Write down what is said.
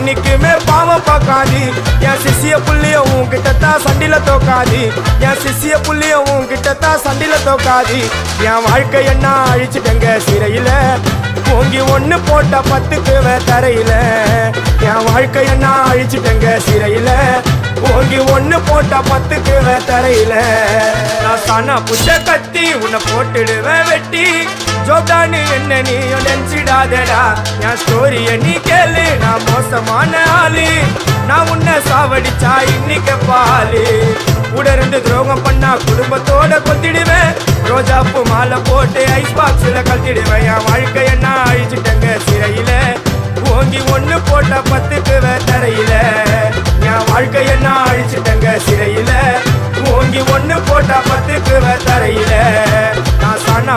என்னைக்குமே பாவம் பார்க்காது என் சிசிய புள்ளிய உன்கிட்டத்தான் சண்டில தோக்காது என் சிசிய புள்ளிய உன்கிட்டத்தான் சண்டில தோக்காது என் வாழ்க்கை என்ன அழிச்சிட்டங்க சிறையில ஓங்கி ஒண்ணு போட்ட 10க்கு தரையில என் வாழ்க்கை என்ன அழிச்சிட்டங்க சிறையில ஓங்கி ஒண்ணு போட்ட 10க்கு தரையில நான் சானா புட்ட கத்தி உன்னை போட்டுடுவேன் வெட்டி ஜோப்டானு என்ன நீ நினைச்சிடாதடா என் ஸ்டோரிய நீ கேளு நான் மோசமான ஆளு நான் உன்னை சாவடிச்சா இன்னைக்கு பாலு உடருந்து துரோகம் பண்ணா குடும்பத்தோட கொத்திடுவேன் ரோஜாப்பு மாலை போட்டு ஐஸ் பாக்ஸ்ல கழட்டிடுவேன் என் வாழ்க்கை என்ன அழிச்சிட்டங்க சிறையில ஓங்கி ஒண்ணு போட்ட 10க்கு தரையில என் வாழ்க்கை என்ன அழிச்சிட்டங்க சிறையில ஓங்கி ஒண்ணு போட்ட 10க்கு தரையில நான் சானா